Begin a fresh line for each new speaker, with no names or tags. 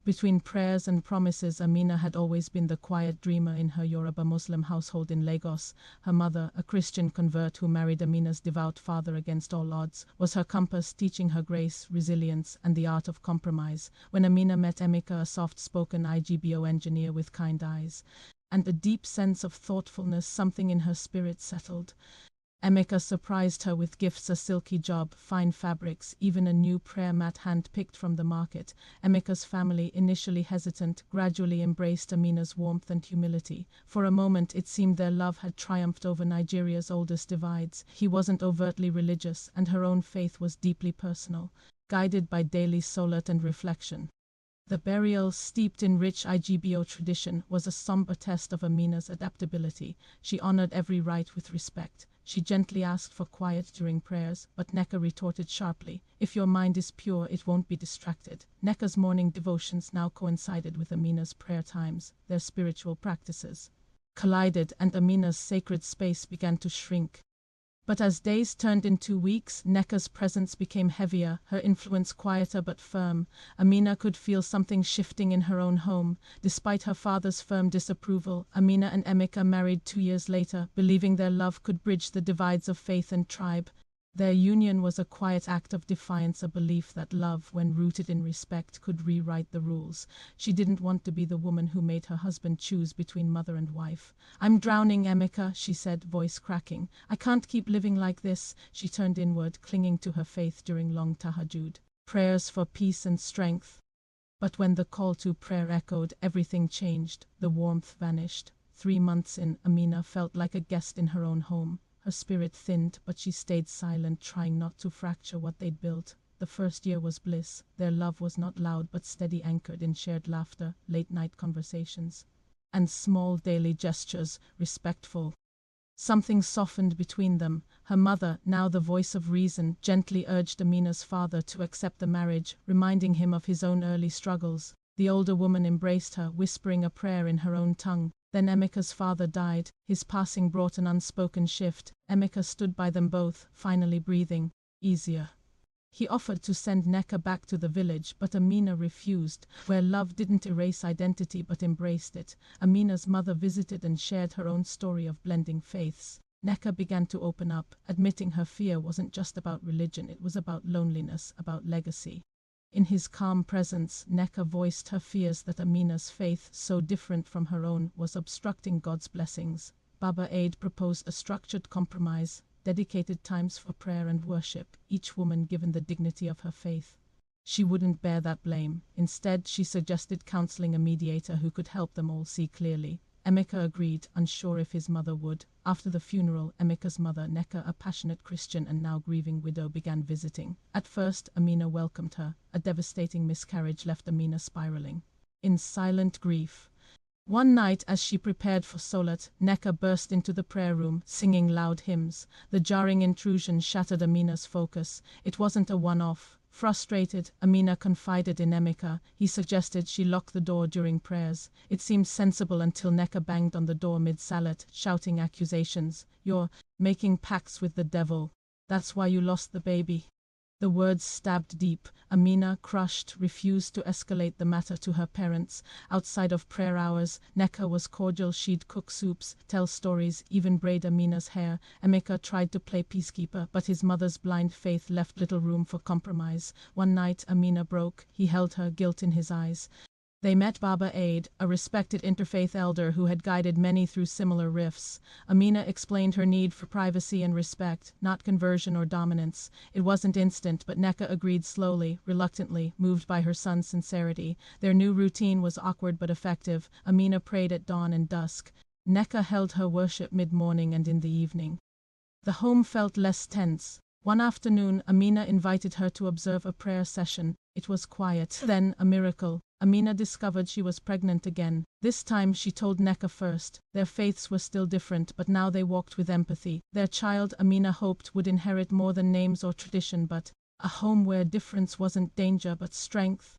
Between prayers and promises, Amina had always been the quiet dreamer in her Yoruba Muslim household in Lagos. Her mother, a Christian convert who married Amina's devout father against all odds, was her compass, teaching her grace, resilience, and the art of compromise. When Amina met Emeka, a soft-spoken Igbo engineer with kind eyes and a deep sense of thoughtfulness, something in her spirit settled. Emeka surprised her with gifts: a silky job, fine fabrics, even a new prayer mat hand-picked from the market. Emeka's family, initially hesitant, gradually embraced Amina's warmth and humility. For a moment it seemed their love had triumphed over Nigeria's oldest divides. He wasn't overtly religious, and her own faith was deeply personal, guided by daily solat and reflection. The burial, steeped in rich Igbo tradition, was a somber test of Amina's adaptability. She honored every rite with respect. She gently asked for quiet during prayers, but Nneka retorted sharply, "If your mind is pure, it won't be distracted." Nneka's morning devotions now coincided with Amina's prayer times. Their spiritual practices collided, and Amina's sacred space began to shrink. But as days turned into weeks, Nneka's presence became heavier, her influence quieter but firm. Amina could feel something shifting in her own home. Despite her father's firm disapproval, Amina and Emeka married 2 years later, believing their love could bridge the divides of faith and tribe. Their union was a quiet act of defiance, a belief that love, when rooted in respect, could rewrite the rules. She didn't want to be the woman who made her husband choose between mother and wife. "I'm drowning, Emeka," she said, voice cracking. "I can't keep living like this." She turned inward, clinging to her faith during long tahajjud prayers for peace and strength. But when the call to prayer echoed, everything changed. The warmth vanished. 3 months in, Amina felt like a guest in her own home. Her spirit thinned, but she stayed silent, trying not to fracture what they'd built. The first year was bliss. Their love was not loud but steady, anchored in shared laughter, late-night conversations, and small daily gestures, respectful. Something softened between them. Her mother, now the voice of reason, gently urged Amina's father to accept the marriage, reminding him of his own early struggles. The older woman embraced her, whispering a prayer in her own tongue. Then Emeka's father died. His passing brought an unspoken shift. Emeka stood by them both, finally breathing easier. He offered to send Nneka back to the village, but Amina refused, where love didn't erase identity but embraced it. Amina's mother visited and shared her own story of blending faiths. Nneka began to open up, admitting her fear wasn't just about religion, it was about loneliness, about legacy. In his calm presence, Nneka voiced her fears that Amina's faith, so different from her own, was obstructing God's blessings. Baba Aid proposed a structured compromise, dedicated times for prayer and worship, each woman given the dignity of her faith. She wouldn't bear that blame. Instead, she suggested counseling, a mediator who could help them all see clearly. Emeka agreed, unsure if his mother would. After the funeral, Emeka's mother, Nneka, a passionate Christian and now grieving widow, began visiting. At first, Amina welcomed her. A devastating miscarriage left Amina spiraling in silent grief. One night, as she prepared for Solat, Nneka burst into the prayer room, singing loud hymns. The jarring intrusion shattered Amina's focus. It wasn't a one-off. Frustrated, Amina confided in Emeka. He suggested she lock the door during prayers. It seemed sensible until Nneka banged on the door mid-salat, shouting accusations. "You're making pacts with the devil. That's why you lost the baby." The words stabbed deep. Amina, crushed, refused to escalate the matter to her parents. Outside of prayer hours, Nneka was cordial. She'd cook soups, tell stories, even braid Amina's hair. Emeka tried to play peacekeeper, but his mother's blind faith left little room for compromise. One night, Amina broke. He held her, guilt in his eyes. They met Baba Aid, a respected interfaith elder who had guided many through similar rifts. Amina explained her need for privacy and respect, not conversion or dominance. It wasn't instant, but Nneka agreed slowly, reluctantly, moved by her son's sincerity. Their new routine was awkward but effective. Amina prayed at dawn and dusk. Nneka held her worship mid-morning and in the evening. The home felt less tense. One afternoon, Amina invited her to observe a prayer session. It was quiet. Then, a miracle. Amina discovered she was pregnant again. This time she told Nneka first. Their faiths were still different, but now they walked with empathy. Their child, Amina hoped, would inherit more than names or tradition, but a home where difference wasn't danger but strength.